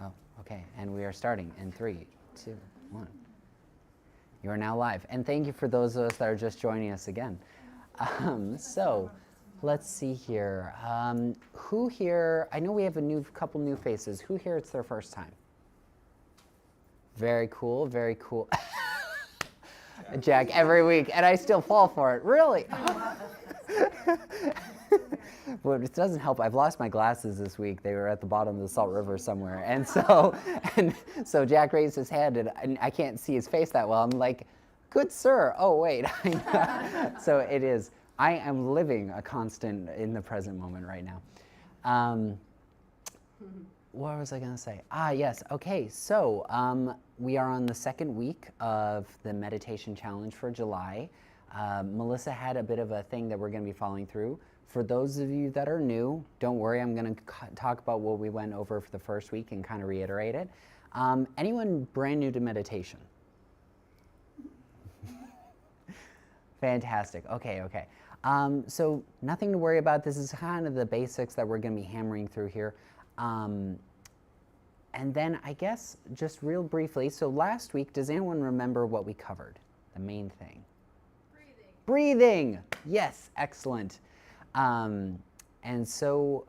Oh, okay. And we are starting in 3, 2, 1. You are now live. And thank you for those of us that are just joining us again. So let's see here. Who here, I know we have a couple new faces. Who here it's their first time? Very cool, very cool. Jack, every week, and I still fall for it. Really? Well, it doesn't help. I've lost my glasses this week. They were at the bottom of the Salt River somewhere. And so Jack raised his hand, and I can't see his face that well. I'm like, good sir. Oh, wait. So it is. I am living a constant in the present moment right now. What was I going to say? Yes. Okay. So we are on the second week of the meditation challenge for July. Melissa had a bit of a thing that we're going to be following through. For those of you that are new, don't worry, I'm going to talk about what we went over for the first week and kind of reiterate it. Anyone brand new to meditation? Fantastic. Okay. So nothing to worry about. This is kind of the basics that we're going to be hammering through here. And then I guess just real briefly, so last week, does anyone remember what we covered? The main thing. Breathing. Yes, excellent. And so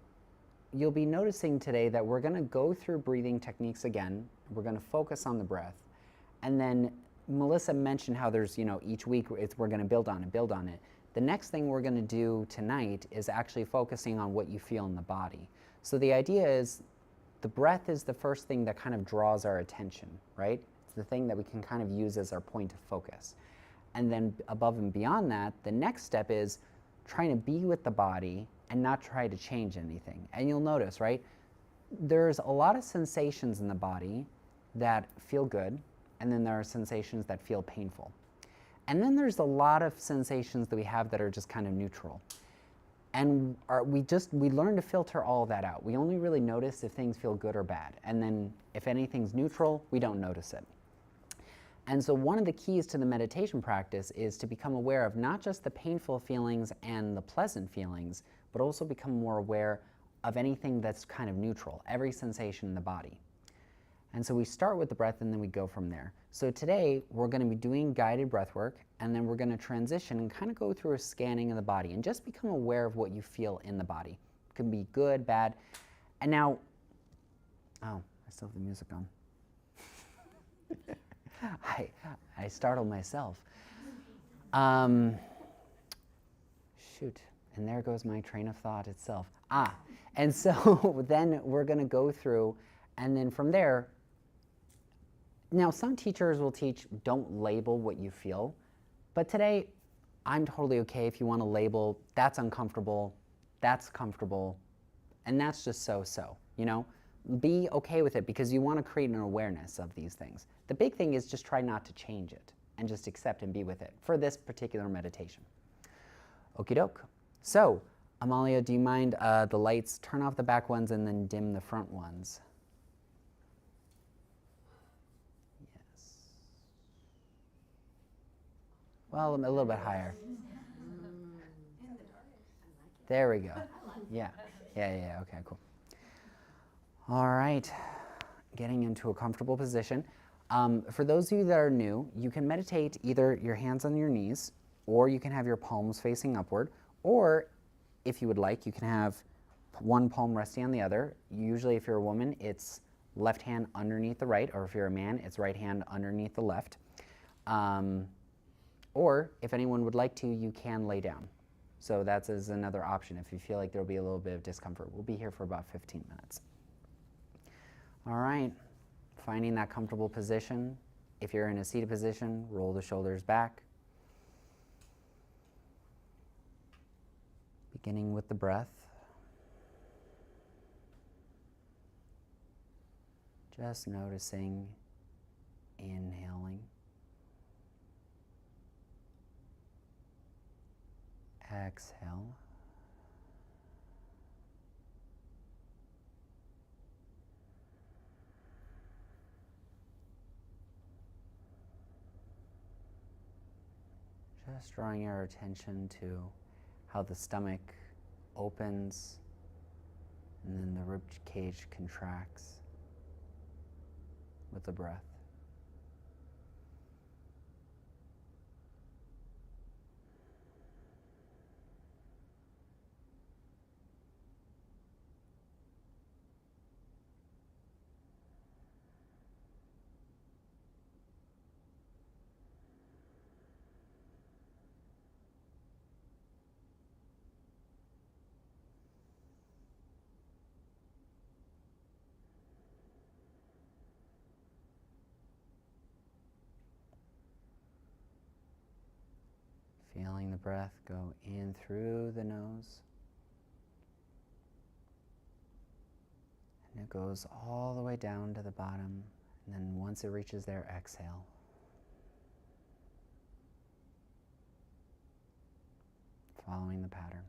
you'll be noticing today that we're going to go through breathing techniques again. We're going to focus on the breath. And then Melissa mentioned how there's, each week we're going to build on it. The next thing we're going to do tonight is actually focusing on what you feel in the body. So the idea is the breath is the first thing that kind of draws our attention, right? It's the thing that we can kind of use as our point of focus. And then above and beyond that, the next step is trying to be with the body and not try to change anything. And you'll notice, right, there's a lot of sensations in the body that feel good, and then there are sensations that feel painful. And then there's a lot of sensations that we have that are just kind of neutral. And we learn to filter all of that out. We only really notice if things feel good or bad. And then if anything's neutral, we don't notice it. And so one of the keys to the meditation practice is to become aware of not just the painful feelings and the pleasant feelings, but also become more aware of anything that's kind of neutral, every sensation in the body. And so we start with the breath and then we go from there. So today we're going to be doing guided breath work, and then we're going to transition and kind of go through a scanning of the body and just become aware of what you feel in the body. It can be good, bad. And now, I still have the music on. I startled myself. Shoot, and there goes my train of thought itself. And so then we're going to go through, and then from there, now some teachers will teach don't label what you feel, but today I'm totally okay if you want to label that's uncomfortable, that's comfortable, and that's just so. Be okay with it because you want to create an awareness of these things. The big thing is just try not to change it and just accept and be with it for this particular meditation. Okie doke. So, Amalia, do you mind the lights? Turn off the back ones and then dim the front ones. Yes. Well, a little bit higher. There we go. Yeah. Okay, cool. All right, getting into a comfortable position. For those of you that are new, you can meditate either your hands on your knees, or you can have your palms facing upward, or if you would like, you can have one palm resting on the other. Usually if you're a woman, it's left hand underneath the right, or if you're a man, it's right hand underneath the left. Or if anyone would like to, you can lay down. So that's as another option if you feel like there'll be a little bit of discomfort. We'll be here for about 15 minutes. All right, finding that comfortable position. If you're in a seated position, roll the shoulders back. Beginning with the breath. Just noticing, inhaling. Exhale. Just drawing our attention to how the stomach opens and then the rib cage contracts. with the breath. Feeling the breath go in through the nose. And it goes all the way down to the bottom. And then once it reaches there, exhale. Following the pattern.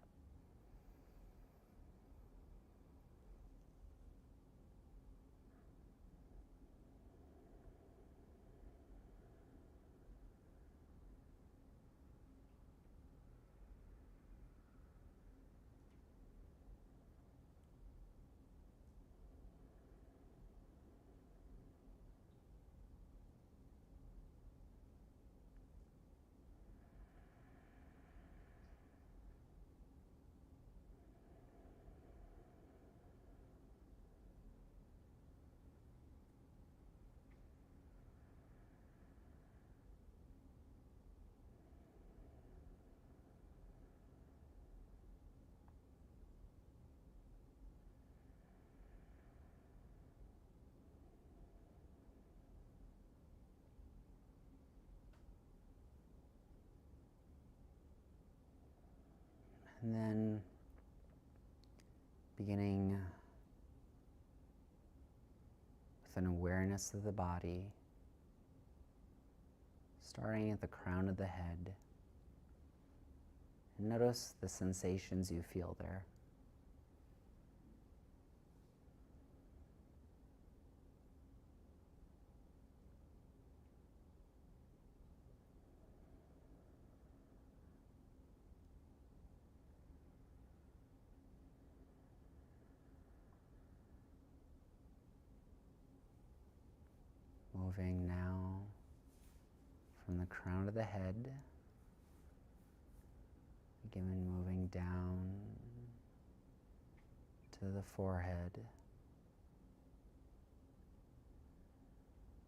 And then beginning with an awareness of the body, starting at the crown of the head. And notice the sensations you feel there. Moving now from the crown of the head, again moving down to the forehead,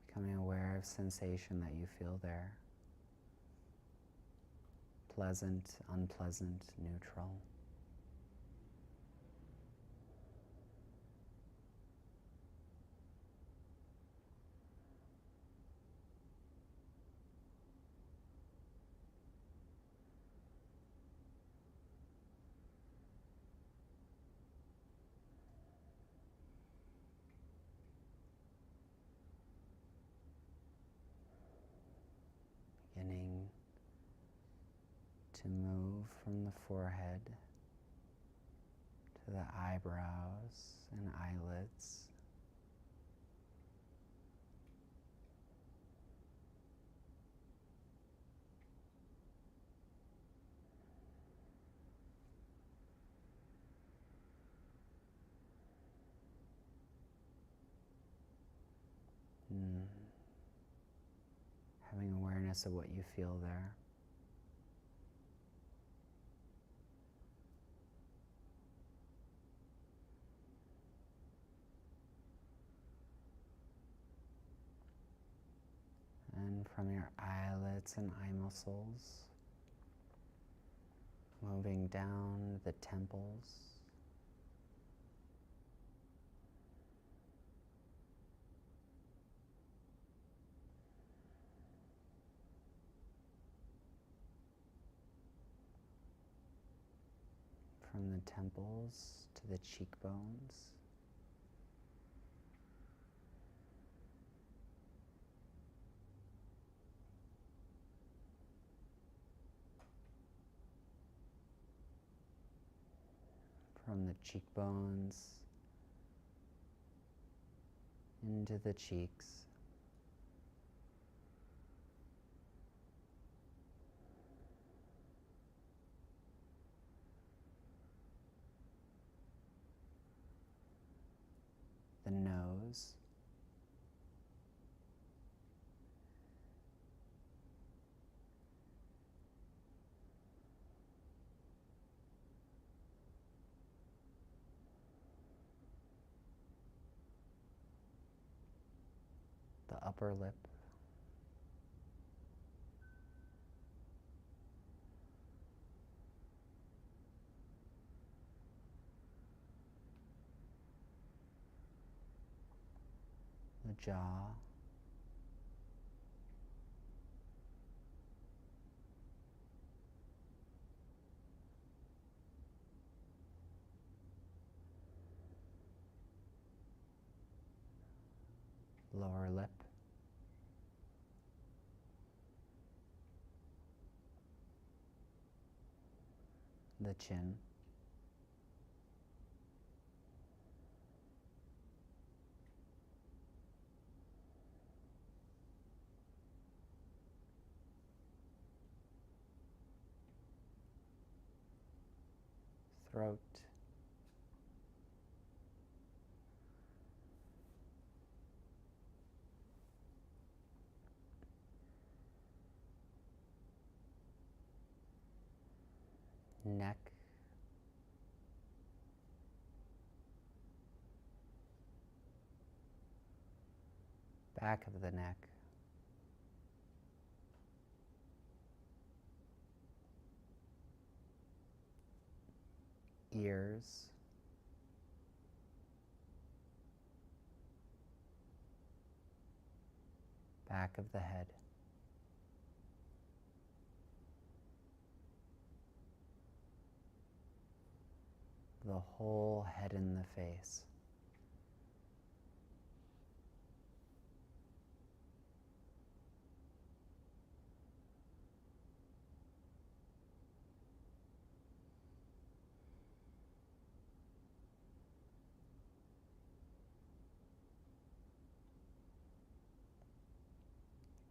becoming aware of sensation that you feel there. Pleasant, unpleasant, neutral. Beginning to move from the forehead to the eyebrows and eyelids. Having awareness of what you feel there. And from your eyelids and eye muscles, moving down the temples, from the temples to the cheekbones, from the cheekbones into the cheeks, the nose, upper lip, the jaw, lower lip, the chin, throat, neck, back of the neck, ears, back of the head, the whole head and the face.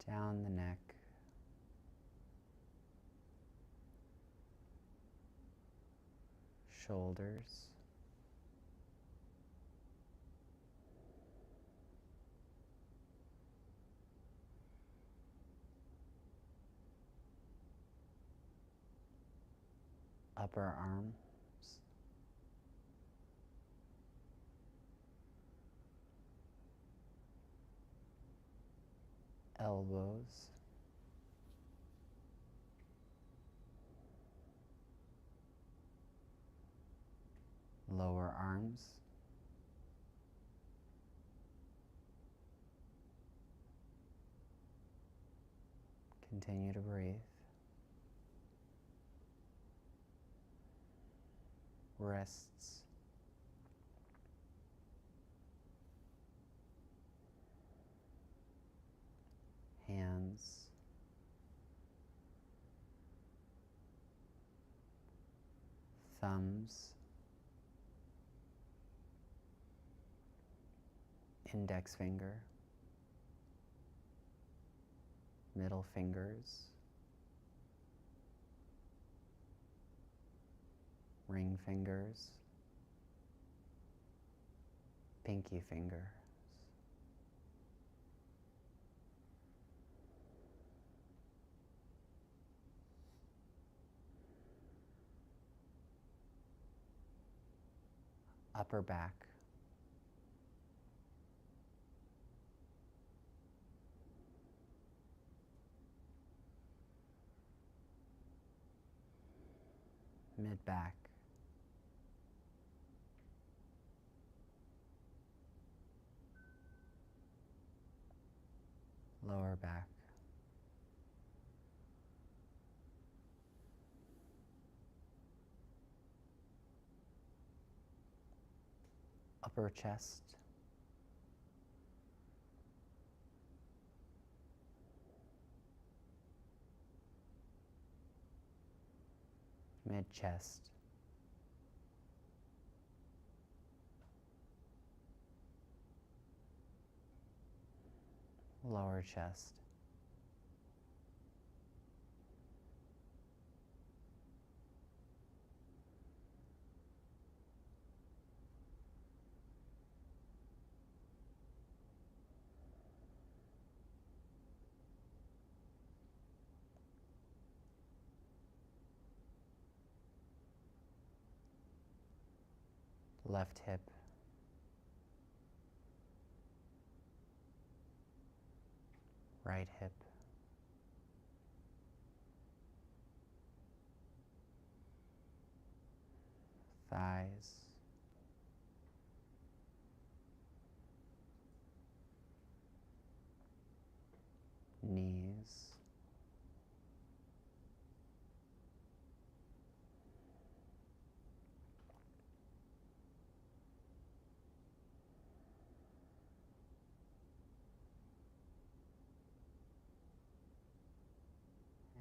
Down the neck, shoulders, upper arms, elbows, lower arms, continue to breathe, wrists, hands, thumbs, index finger, middle fingers, ring fingers, pinky fingers. Upper back, mid back, lower back, upper chest, mid chest, lower chest, left hip, right hip, thighs, knees,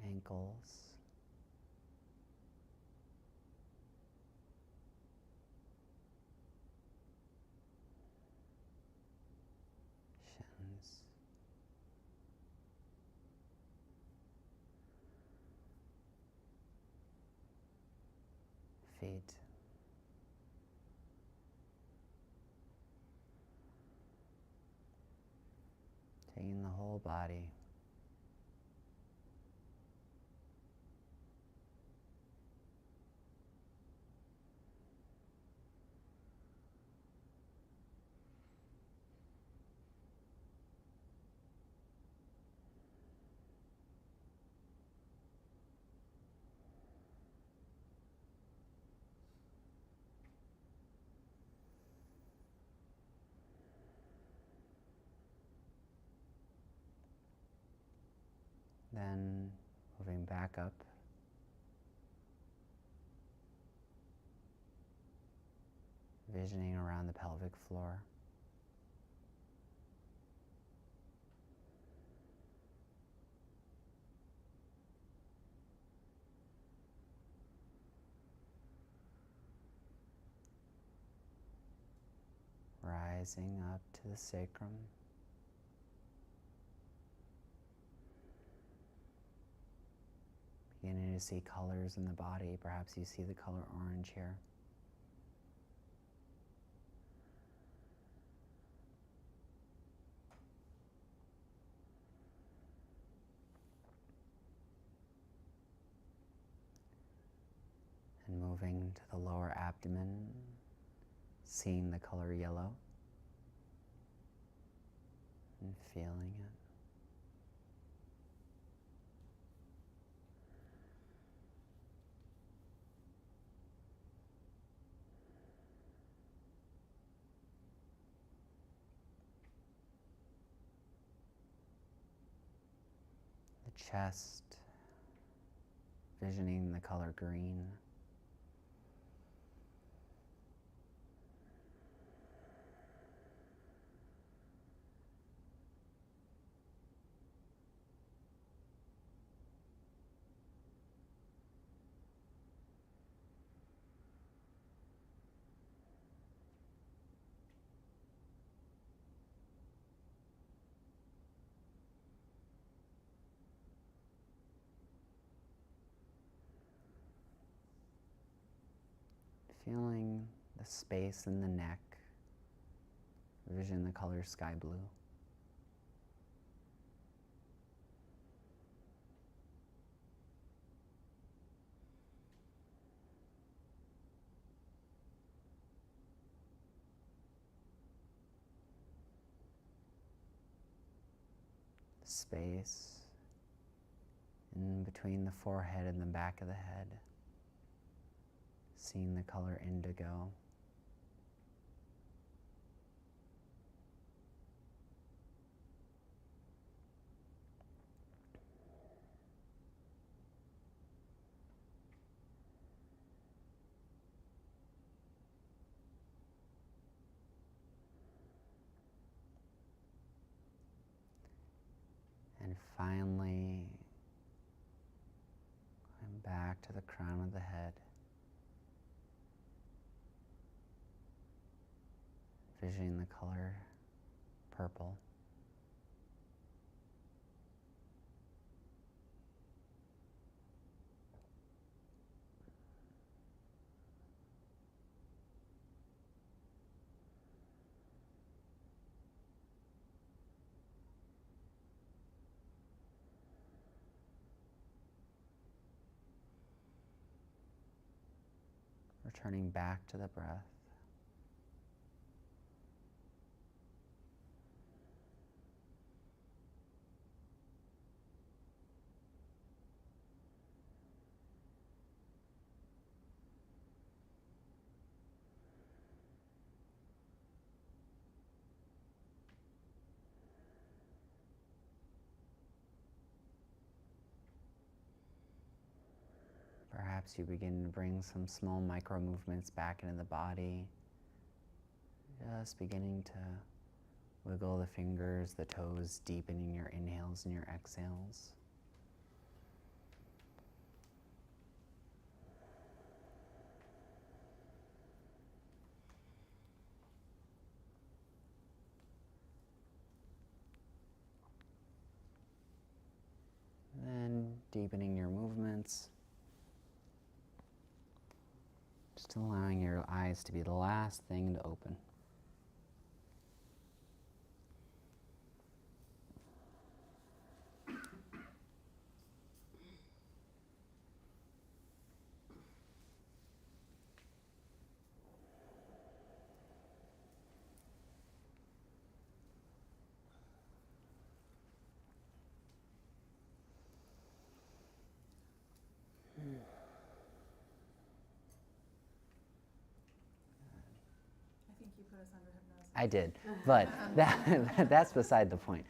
ankles, shins, feet, taking the whole body. Then moving back up, visioning around the pelvic floor. Rising up to the sacrum. Beginning to see colors in the body. Perhaps you see the color orange here. And moving to the lower abdomen, seeing the color yellow and feeling it. The chest, visioning the color green. Feeling the space in the neck. Vision the color sky blue. Space in between the forehead and the back of the head. Seeing the color indigo. And finally, going back to the crown of the head. Visioning the color purple. Returning back to the breath. perhaps you begin to bring some small micro movements back into the body. Just beginning to wiggle the fingers, the toes, deepening your inhales and your exhales. Then deepening your movements. Just allowing your eyes to be the last thing to open. I did, but that's beside the point.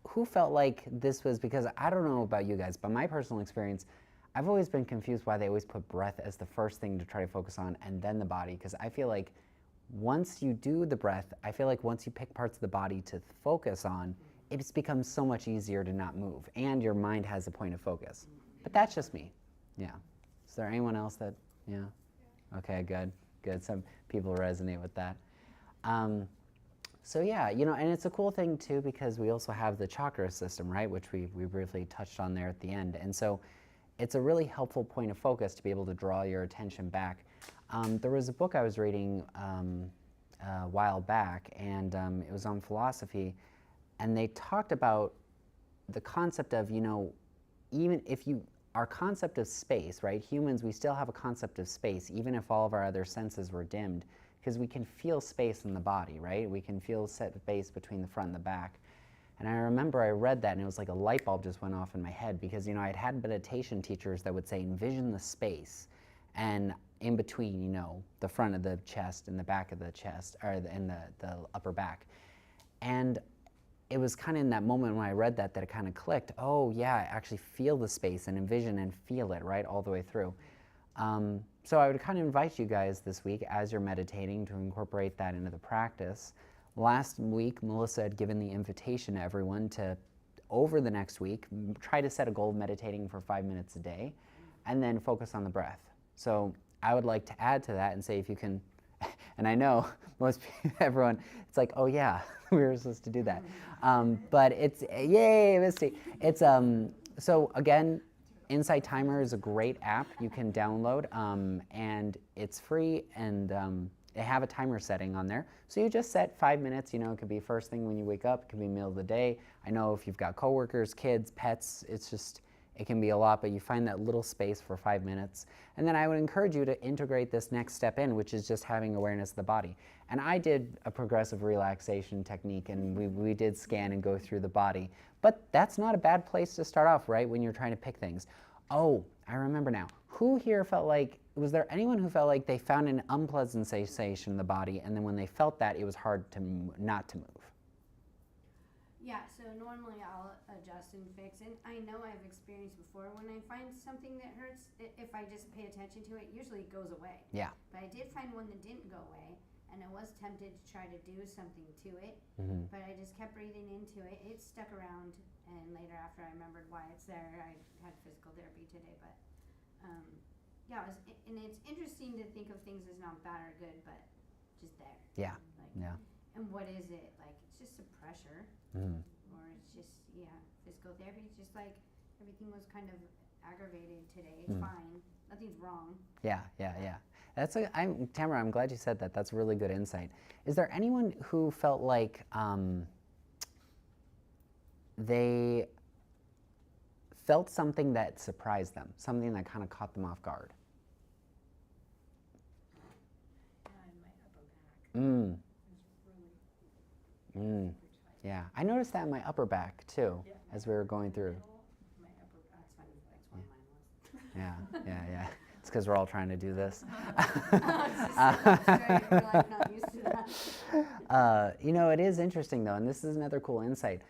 Who felt like this was, because I don't know about you guys, but my personal experience, I've always been confused why they always put breath as the first thing to try to focus on and then the body, because I feel like once you do the breath, I feel like once you pick parts of the body to focus on, it's become so much easier to not move, and your mind has a point of focus. But that's just me. Yeah. Is there anyone else that, yeah? Okay, good, good. Some people resonate with that. So yeah, you know, and it's a cool thing too, because we also have the chakra system, right, which we briefly touched on there at the end. And so it's a really helpful point of focus to be able to draw your attention back. There was a book I was reading a while back, and it was on philosophy, and they talked about the concept of, you know, even if you, our concept of space, right? Humans, we still have a concept of space, even if all of our other senses were dimmed, because we can feel space in the body, right? We can feel space between the front and the back. And I remember I read that and it was like a light bulb just went off in my head, because, you know, I'd had meditation teachers that would say, envision the space and in between, you know, the front of the chest and the back of the chest, or in the upper back. And it was kind of in that moment when I read that it kind of clicked. Oh yeah, I actually feel the space and envision and feel it, right, all the way through. So I would kind of invite you guys this week, as you're meditating, to incorporate that into the practice. Last week, Melissa had given the invitation to everyone to, over the next week, try to set a goal of meditating for 5 minutes a day, and then focus on the breath. So I would like to add to that and say, if you can, and I know most people, everyone, it's like, oh yeah, we were supposed to do that. But it's, yay, Misty. It's, so again, Insight Timer is a great app you can download, and it's free, and they have a timer setting on there. So you just set 5 minutes, you know, it could be first thing when you wake up, it could be middle of the day. I know if you've got coworkers, kids, pets, it's just, it can be a lot, but you find that little space for 5 minutes. And then I would encourage you to integrate this next step in, which is just having awareness of the body. And I did a progressive relaxation technique, and we did scan and go through the body. But that's not a bad place to start off, right, when you're trying to pick things. Oh, I remember now. Who here felt like, was there anyone who felt like they found an unpleasant sensation in the body, and then when they felt that, it was hard to not to move? Yeah, so normally I'll adjust and fix, and I know I've experienced before when I find something that hurts, if I just pay attention to it, usually it goes away. Yeah. But I did find one that didn't go away, and I was tempted to try to do something to it, but I just kept breathing into it. It stuck around, and later after I remembered why it's there, I had physical therapy today, but yeah, and it's interesting to think of things as not bad or good, but just there. Yeah, like, yeah. And what is it? Like, it's just a pressure. Or it's just, yeah, physical therapy. It's just like everything was kind of aggravated today. It's fine. Nothing's wrong. Yeah. That's Tamara, I'm glad you said that. That's really good insight. Is there anyone who felt like they felt something that surprised them, something that kind of caught them off guard? Yeah, in my upper back. It was really Yeah, I noticed that in my upper back too, as we were going through. my upper back. That's funny. That's one of mine was. Yeah. It's because we're all trying to do this. We're like not used to that. You know, it is interesting though, and this is another cool insight.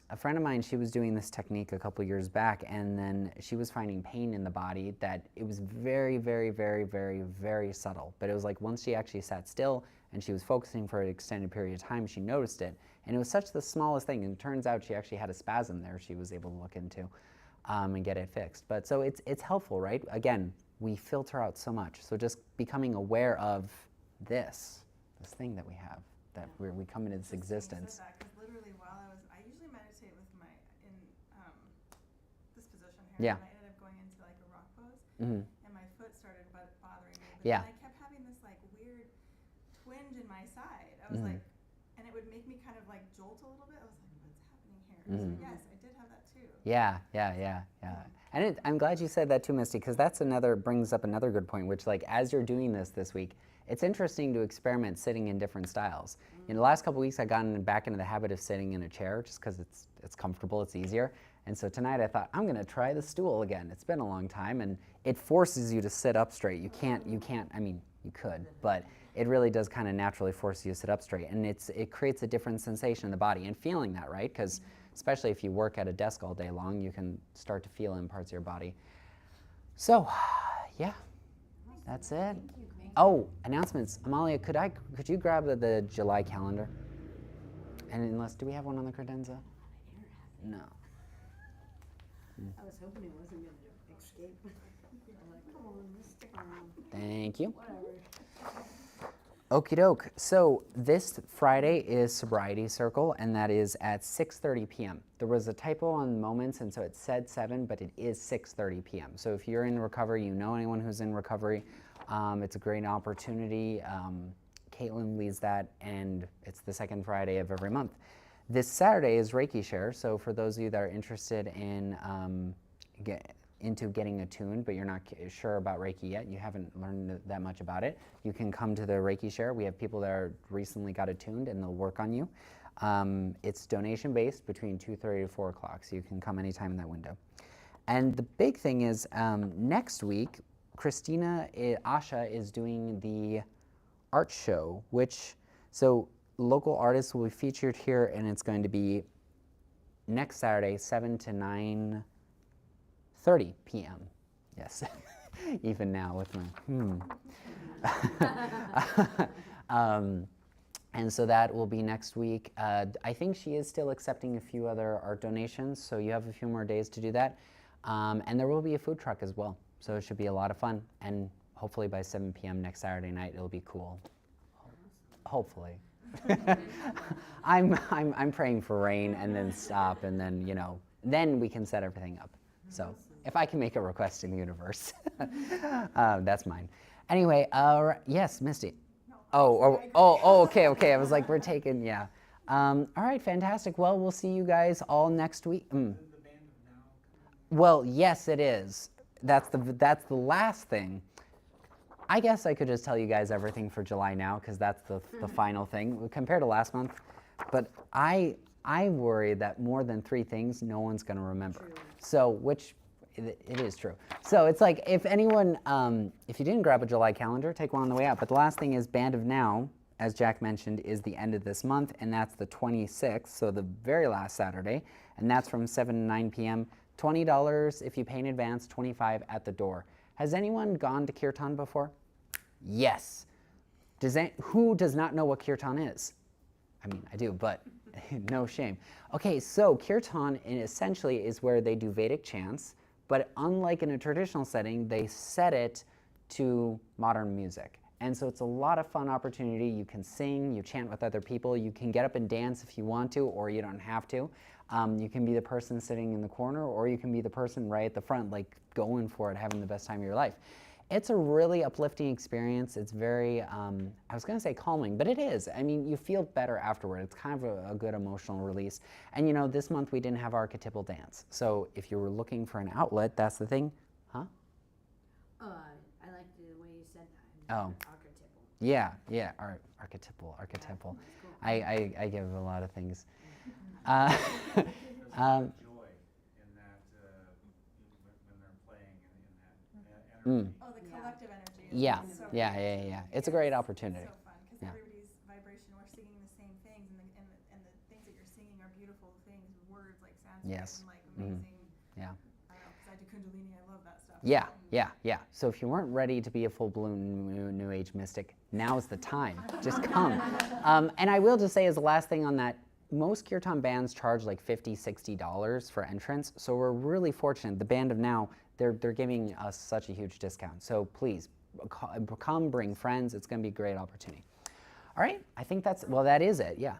a friend of mine, she was doing this technique a couple years back, and then she was finding pain in the body that it was very, very, very, very, very subtle. But it was like once she actually sat still and she was focusing for an extended period of time, she noticed it. And it was such the smallest thing. And it turns out she actually had a spasm there she was able to look into and get it fixed. But so it's helpful, right? Again, we filter out so much. So just becoming aware of this thing that we have, that we come into this existence. Because literally while I usually meditate with this position here. Yeah. And I ended up going into like a rock pose, Mm-hmm. and my foot started bothering me. But Yeah. then I kept having this like weird twinge in my side. I was Mm-hmm. like, and it would make me kind of like jolt a little bit. I was like, what's happening here? Mm-hmm. So yes, I did have that too. Yeah. And I'm glad you said that too, Misty, because that's brings up another good point, which like as you're doing this week, it's interesting to experiment sitting in different styles. In the last couple weeks, I've gotten back into the habit of sitting in a chair just because it's comfortable, it's easier. And so tonight I thought, I'm gonna try the stool again. It's been a long time, and it forces you to sit up straight. You can't, I mean, you could, but it really does kind of naturally force you to sit up straight. And it creates a different sensation in the body, and feeling that, right? Because especially if you work at a desk all day long, you can start to feel in parts of your body. So, yeah, that's it. Oh, announcements. Amalia, could you grab the July calendar? And unless, do we have one on the credenza? No. I was hoping it wasn't going to escape. I'm like, come on, let's stick around. Thank you. Whatever. Okie doke. So this Friday is Sobriety Circle, and that is at 6:30 p.m. There was a typo on moments, and so it said 7, but it is 6:30 p.m. So if you're in recovery, you know anyone who's in recovery, it's a great opportunity. Caitlin leads that, and it's the second Friday of every month. This Saturday is Reiki Share, so for those of you that are interested in into getting attuned, but you're not sure about Reiki yet, you haven't learned that much about it, you can come to the Reiki Share. We have people that are recently got attuned, and they'll work on you. It's donation-based between 2:30 to 4 o'clock, so you can come anytime in that window. And the big thing is next week, Christina Asha is doing the art show, so local artists will be featured here, and it's going to be next Saturday, 7 to 9:30 p.m. Yes, even now with my and so that will be next week. I think she is still accepting a few other art donations, so you have a few more days to do that. And there will be a food truck as well, so it should be a lot of fun. And hopefully by 7 p.m. next Saturday night, it'll be cool. Hopefully. I'm praying for rain and then stop, and then then we can set everything up. So if I can make a request in the universe, that's mine. Anyway, yes, Misty. Okay. I was like, we're taking, yeah. All right, fantastic. Well, we'll see you guys all next week. Well, yes, it is. That's the last thing. I guess I could just tell you guys everything for July now, because that's the final thing compared to last month. But I worry that more than 3 things, no one's going to remember. True. So, which it is true. So it's like if anyone, if you didn't grab a July calendar, take one on the way out. But the last thing is Band of Now, as Jack mentioned, is the end of this month, and that's the 26th, so the very last Saturday, and that's from 7 to 9 p.m. $20 if you pay in advance, $25 at the door. Has anyone gone to Kirtan before? Yes. Who does not know what Kirtan is? I mean, I do, but no shame. Okay, so Kirtan essentially is where they do Vedic chants, but unlike in a traditional setting, they set it to modern music. And so it's a lot of fun opportunity. You can sing, you chant with other people, you can get up and dance if you want to, or you don't have to. You can be the person sitting in the corner, or you can be the person right at the front, like going for it, having the best time of your life. It's a really uplifting experience. It's very, I was going to say calming, but it is. I mean, you feel better afterward. It's kind of a good emotional release. And this month we didn't have archetypal dance. So if you were looking for an outlet, that's the thing. Huh? I like the way you said that. Oh. Archetypal. Yeah, archetypal. Yeah, that's cool. I give a lot of things. There's a lot of joy in that when they're playing in that energy. Oh, the collective energy. Yeah, Is so yeah. It's a great It's opportunity. so fun because Yeah. everybody's vibration. We're singing the same things, and the things that you're singing are beautiful things, words Yes. and like Mhm. amazing. Yeah. I don't know, because I do Kundalini, I love that stuff. Yeah, yeah, yeah. So if you weren't ready to be a full-blown New Age mystic, now's the time. Just come. And I will just say as the last thing on that, most kirtan bands charge like $50, $60 for entrance. So we're really fortunate. The Band of Now, they're giving us such a huge discount. So please come, bring friends. It's going to be a great opportunity. All right, I think that is it. Yeah.